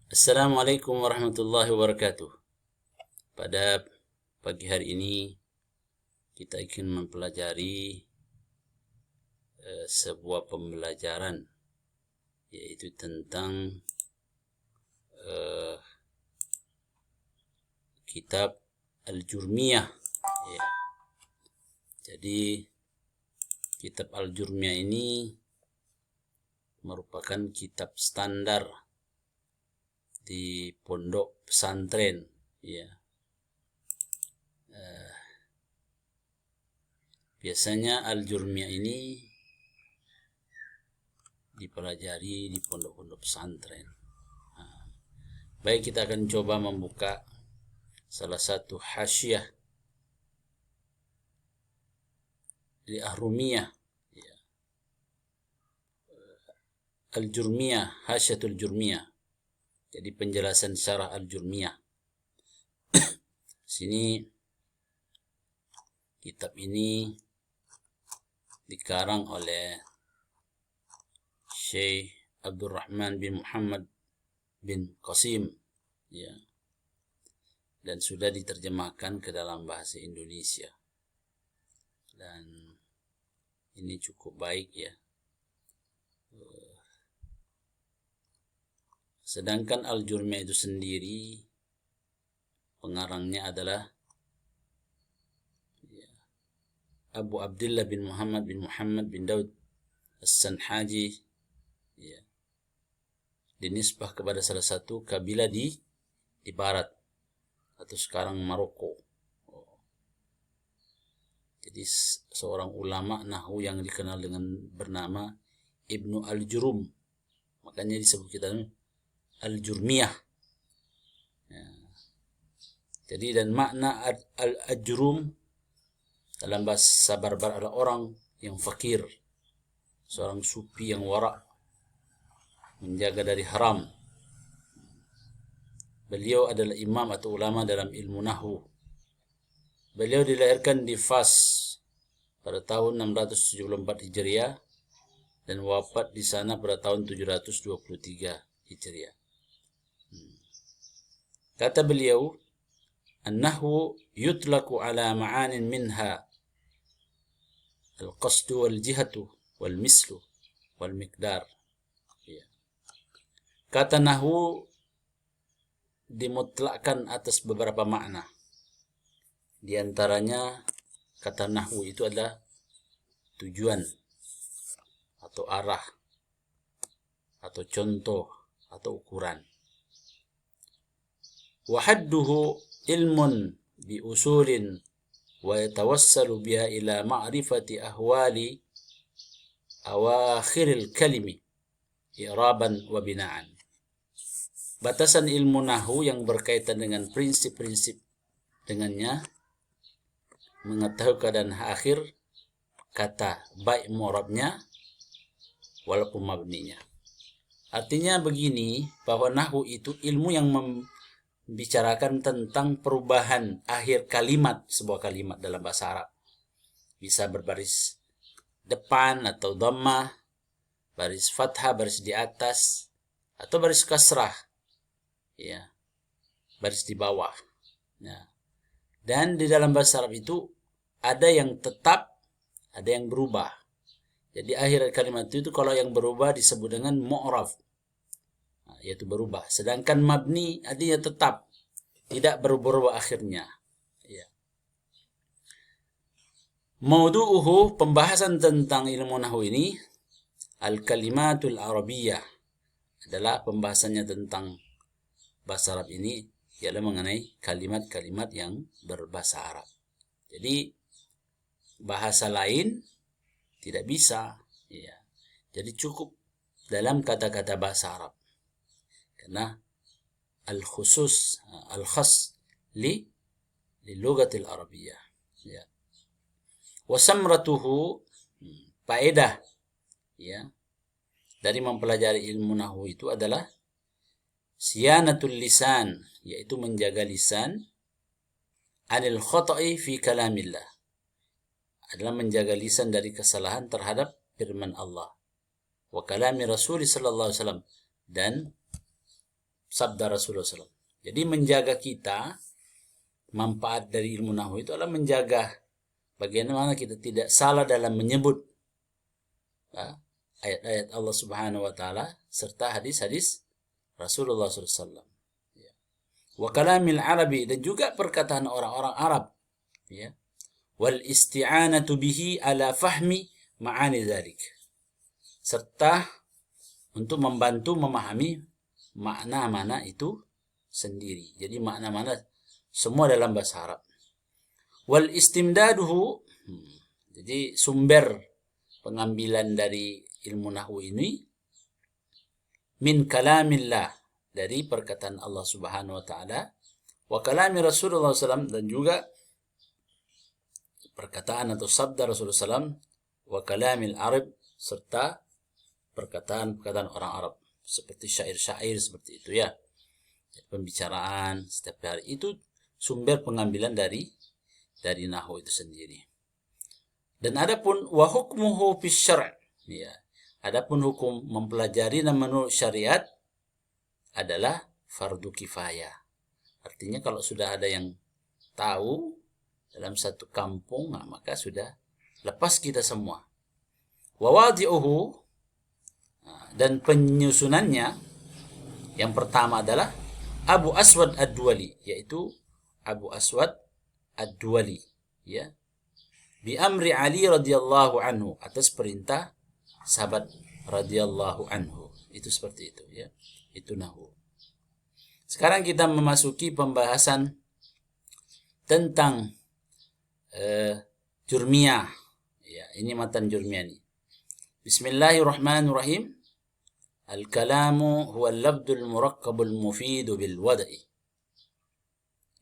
Assalamualaikum warahmatullahi wabarakatuh. Pada pagi hari ini kita ingin mempelajari sebuah pembelajaran, yaitu tentang kitab Al-Jurmiyah. Ya. Jadi kitab Al-Jurmiyah ini merupakan kitab standar di pondok pesantren, ya. Biasanya Al-Jurmiyah ini dipelajari di pondok-pondok pesantren. Baik, kita akan coba membuka salah satu hasyiah di Ahrumiyah, ya. Al-Jurmiyah, Hasyiatul Jurmiyah. Jadi penjelasan syarah Al-Jurmiyah. Sini kitab ini dikarang oleh Syekh Abdurrahman bin Muhammad bin Qasim, ya. Dan sudah diterjemahkan ke dalam bahasa Indonesia. Dan ini cukup baik, ya. Sedangkan Al-Jurmiyah itu sendiri pengarangnya adalah Abu Abdullah bin Muhammad bin Daud As-Sanhaji, ya. Dinisbah kepada salah satu kabilah di barat atau sekarang Maroko. Jadi seorang ulama nahwu yang dikenal dengan bernama Ibnu Al-Jurum. Makanya disebut kita Al-Jurmiyah. Ya. Jadi dan makna Al-Jurum dalam bahasa Barbar adalah orang yang fakir, seorang sufi yang wara, menjaga dari haram. Beliau adalah imam atau ulama dalam ilmu nahwu. Beliau dilahirkan di Fas pada tahun 674 Hijriah dan wafat di sana pada tahun 723 Hijriah. Kata beliau, "An-nahwu yutlaqu ala ma'anin minha al-qasdu wal-jihatu wal-mislu wal-miqdar." Ya. Kata nahwu dimutlakkan atas beberapa makna. Di antaranya kata nahwu itu adalah tujuan atau arah atau contoh atau ukuran. Wa hadduhu ilmun bi usulin wa yatawassalu biha ila ma'rifati ahwali awakhiril kalimi i'raban wa bina'an. Batasan ilmu nahwu yang berkaitan dengan prinsip-prinsip dengannya mengetahui keadaan akhir kata, baik mu'rabnya walaupun mabninya. Artinya begini, bahwa nahwu itu ilmu yang membicarakan tentang perubahan akhir kalimat sebuah kalimat dalam bahasa Arab. Bisa berbaris depan atau dhammah, baris fathah, baris di atas, atau baris kasrah, ya, baris di bawah. Ya. Dan di dalam bahasa Arab itu ada yang tetap, ada yang berubah. Jadi akhir kalimat itu kalau yang berubah disebut dengan mu'raf, yaitu berubah. Sedangkan mabni artinya tetap, tidak berubah akhirnya. Ya. Maudu'uhu, pembahasan tentang ilmu nahwu ini, al-kalimatul arabiyah, adalah pembahasannya tentang bahasa Arab ini, ialah mengenai kalimat-kalimat yang berbahasa Arab. Jadi bahasa lain tidak bisa, ya. Jadi cukup dalam kata-kata bahasa Arab. Karena al-khusus, al-khas li lugatil arabiyah, ya. Wa samratuhu, faedah, ya, dari mempelajari ilmu nahwu itu adalah siyanatul lisan, yaitu menjaga lisan, anil khata'i fi kalamillah, adalah menjaga lisan dari kesalahan terhadap firman Allah, wa kalami Rasul sallallahu alaihi wasallam, dan sabda Rasulullah SAW. Jadi menjaga kita, manfaat dari ilmu nahwu itu adalah menjaga bagaimana kita tidak salah dalam menyebut ayat-ayat Allah Subhanahu wa taala serta hadis-hadis Rasulullah SAW. Ya. Wa kalamil Arabi, dan juga perkataan orang-orang Arab. Ya. Wal isti'anatu bihi ala fahmi ma'ani dzalik. Serta untuk membantu memahami makna-makna itu sendiri. Jadi makna-makna semua dalam bahasa Arab. Wal istimdaduhu, jadi sumber pengambilan dari ilmu nahwu ini min kalamillah, dari perkataan Allah Subhanahu wa taala, wa kalami Rasulullah SAW, dan juga perkataan atau sabda Rasulullah SAW, wa kalamil Arab, serta perkataan-perkataan orang Arab seperti syair-syair seperti itu ya. Pembicaraan setiap hari itu sumber pengambilan dari nahwu itu sendiri. Dan adapun wa hukmuhu fi syara', ya. Adapun hukum mempelajari dan menurut syariat adalah fardu kifayah. Artinya kalau sudah ada yang tahu dalam satu kampung, maka sudah lepas kita semua. Wa wadi'uhu, dan penyusunannya yang pertama adalah Abu Aswad Ad-Duwali, yaitu Abu Aswad Ad-Duwali, ya. Bi amri Ali radhiyallahu anhu, atas perintah sahabat radhiyallahu anhu. Itu seperti itu ya. Itu nahwu. Sekarang kita memasuki pembahasan tentang jurmiyah. Ya, ini matan jurmiyah nih. Bismillahirrahmanirrahim. Al-kalamu huwa al-lafdul murakkabul mufidu bil wada'i.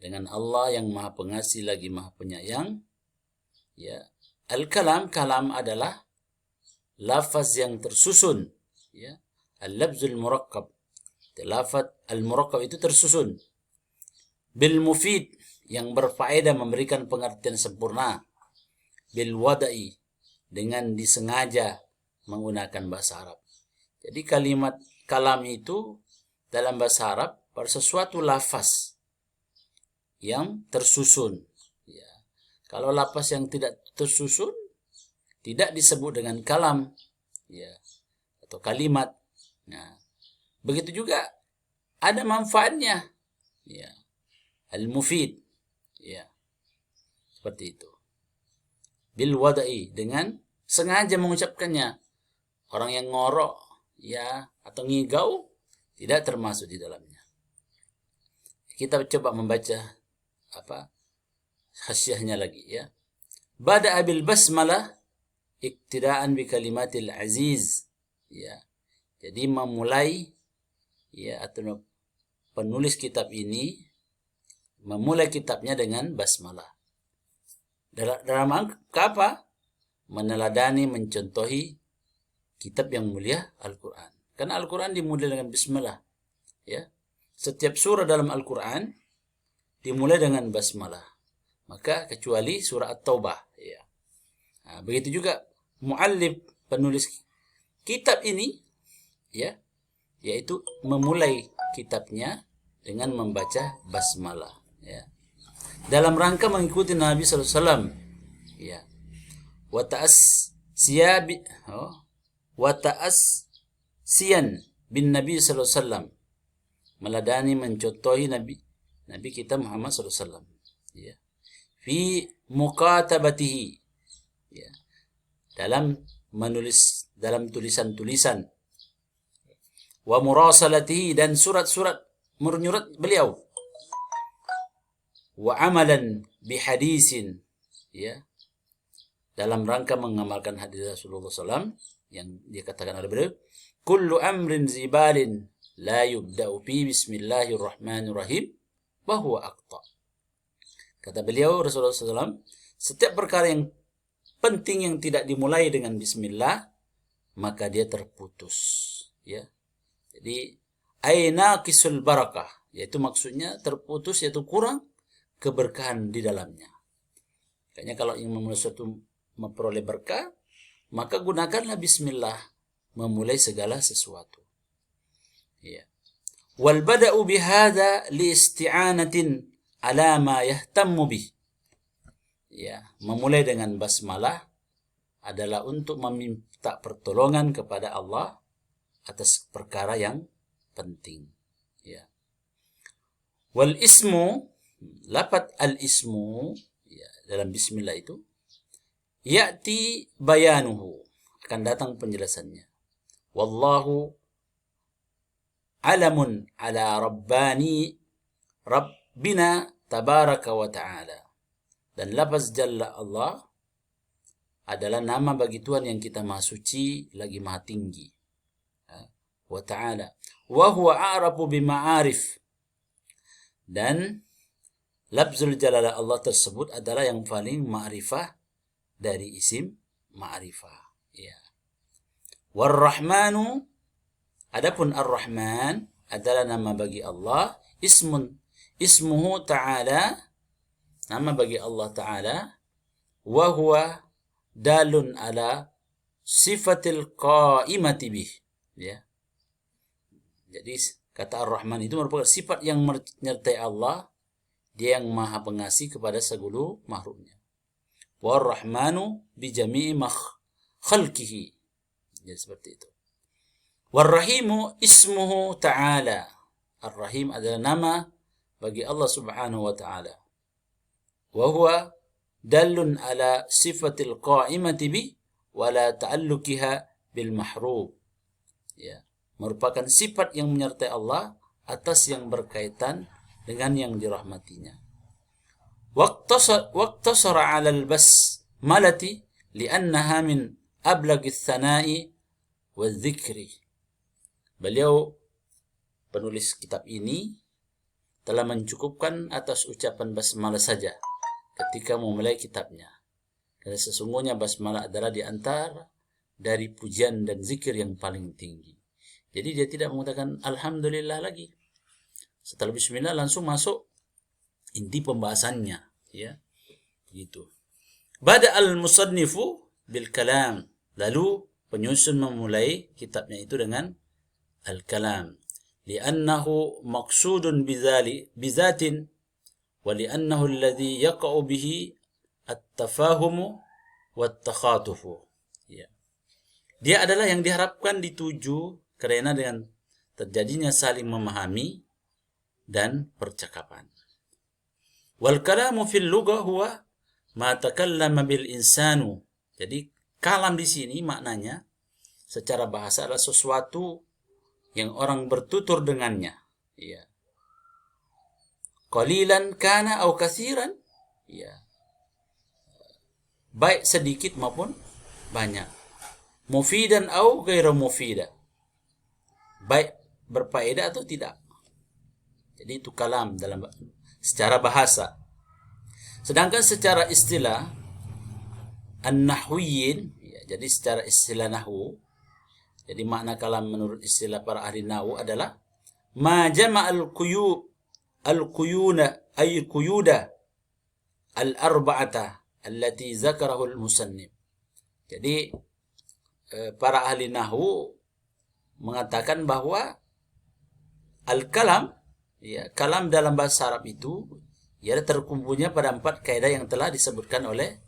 Dengan Allah yang Maha Pengasih lagi Maha Penyayang. Ya, al-kalam, kalam adalah lafaz yang tersusun, ya. Al-lafzul murakkab, lafaz al-murakkab itu tersusun. Bil mufid, yang berfaedah, memberikan pengertian sempurna. Bil wada'i, dengan disengaja menggunakan bahasa Arab. Jadi kalimat kalam itu dalam bahasa Arab pada sesuatu lafaz yang tersusun. Kalau lafaz yang tidak tersusun tidak disebut dengan kalam, ya, atau kalimat. Nah, begitu juga ada manfaatnya, ya, al-mufid, ya, seperti itu. Bil wada'i, dengan sengaja mengucapkannya. Orang yang ngorok, ya, atau ngigau tidak termasuk di dalamnya. Kita coba membaca khasyahnya lagi ya. Bada'a bil basmalah iktidaan bi kalimatil aziz, ya. Jadi memulai, ya, atau penulis kitab ini memulai kitabnya dengan basmalah. Dalam apa? Meneladani, mencontohi kitab yang mulia Al-Quran. Karena Al-Quran dimulai dengan bismillah, ya. Setiap surah dalam Al-Quran dimulai dengan basmalah. Maka kecuali surah At-Taubah, ya. Nah, begitu juga muallif, penulis kitab ini, ya, yaitu memulai kitabnya dengan membaca basmalah, ya. Dalam rangka mengikuti Nabi sallallahu alaihi wasallam, ya. Wa ta'assiyan bin Nabi sallallahu alaihi wasallam, meladani, mencontohi Nabi kita Muhammad sallallahu alaihi wasallam, ya. Fi mukatabatihi, ya, dalam menulis, dalam tulisan-tulisan. Wa murasalatihi, dan surat-surat menyurat beliau. Wa amalan bihadisin, ya, dalam rangka mengamalkan hadis Rasulullah SAW yang dikatakan oleh beliau, kullu amrin zibalin la yubda'u fi bismillahirrahmanirrahim bahwa aqta. Kata beliau Rasulullah SAW, setiap perkara yang penting yang tidak dimulai dengan bismillah, maka dia terputus, ya. Jadi aina kisul barakah, yaitu maksudnya terputus, yaitu kurang keberkahan di dalamnya. Kayaknya kalau ingin memulai sesuatu memperoleh berkah, maka gunakanlah bismillah memulai segala sesuatu, ya. wal bada'u bihadza liisti'anatin ala ma yahtammu bih. Ya, memulai dengan basmalah adalah untuk meminta pertolongan kepada Allah atas perkara yang penting. Ya. Wal ismu, lafaz al ismu, ya, dalam bismillah itu ya'ti bayanuhu, akan datang penjelasannya. Wallahu alamun ala rabbina tabaraka wa ta'ala. Dan lafaz jalla Allah adalah nama bagi Tuhan yang kita maha suci lagi maha tinggi. Wa ta'ala. Wa huwa a'rafu bima'arif. Dan lafzul jalalah Allah tersebut adalah yang paling ma'rifah dari isim ma'rifah. Ya. War-Rahmanu, adapun Ar-Rahman adalah nama bagi Allah, ismuhu ta'ala, nama bagi Allah Ta'ala, wa huwa dalun ala sifatil qaimati bih. Ya. Jadi kata Ar-Rahman itu merupakan sifat yang menyertai Allah, dia yang maha pengasih kepada segala makhluknya. War-Rahmanu bi jami'i khalqihi. Ya, seperti itu. War-Rahimu ismuhu ta'ala. Ar-Rahim adalah nama bagi Allah Subhanahu wa ta'ala. Wa huwa dalun ala sifatil qa'imati bi wa la ta'alluqiha bil mahrub. Ya, merupakan sifat yang menyertai Allah atas yang berkaitan dengan yang dirahmatinya. Waqtasara 'ala al-basmalati li'annaha min ablagis sana'i wadzikri. Beliau penulis kitab ini telah mencukupkan atas ucapan basmalah saja ketika memulai kitabnya. Karena sesungguhnya basmalah adalah di antara dari pujian dan zikir yang paling tinggi. Jadi dia tidak mengatakan alhamdulillah lagi. Setelah bismillah langsung masuk inti pembahasannya, ya. Gitu. Bada al-musannifu bil kalam. Lalu penyusun memulai kitabnya itu dengan al-kalam. Li'annahu maqsudun bizatin wa li'annahu alladhi yaqa'u bihi at-tafahumu wat-takhatufu. Ya. Dia adalah yang diharapkan dituju karena dengan terjadinya saling memahami dan percakapan. Wal kalamu fil lughah huwa ma takallama bil insanu. Jadi kalam di sini maknanya secara bahasa adalah sesuatu yang orang bertutur dengannya. Ya. Qalilan kana au katsiran. Ya. Baik sedikit maupun banyak. Mufidan au ghairu mufida. Baik berfaedah atau tidak. Jadi itu kalam dalam secara bahasa. Sedangkan secara istilah an-nahwiyin, ya, jadi secara istilah nahwu, jadi makna kalam menurut istilah para ahli nahwu adalah ma jama'al quyuda al-arba'ata allati zakarahu al-musannif. Jadi para ahli nahwu mengatakan bahwa al-kalam, ya, kalam dalam bahasa Arab itu ya terkumpulnya pada 4 kaidah yang telah disebutkan oleh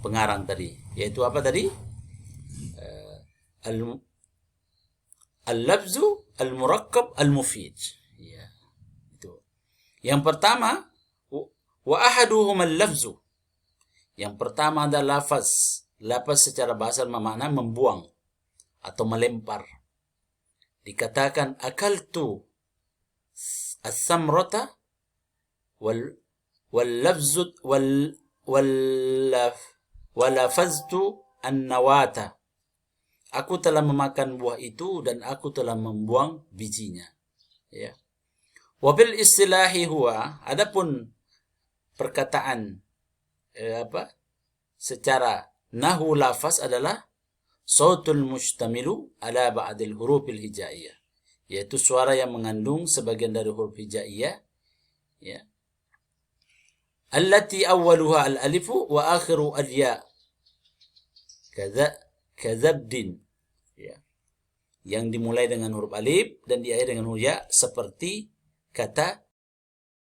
pengarang tadi. Yaitu apa tadi? Al-lafzu, al-murakkab, al-mufid. Ya, itu. Yang pertama, wa ahaduhum al-lafzu. Yang pertama adalah lafaz. Lafaz secara bahasa bermakna membuang atau melempar. Dikatakan akaltu as-samrata walafaztu an-nawata. Aku telah memakan buah itu dan aku telah membuang bijinya. Ya. Wabil istilahi huwa, adapun perkataan secara nahu lafaz adalah sautul mustamilu ala ba'dil hurufil hijaiyah, yaitu suara yang mengandung sebagian dari huruf hijaiyah, ya, allati awwaluha al-alifu wa akhiru al-ya, kadzabdin, ya. yang dimulai dengan huruf alif dan diakhiri dengan huruf ya, seperti kata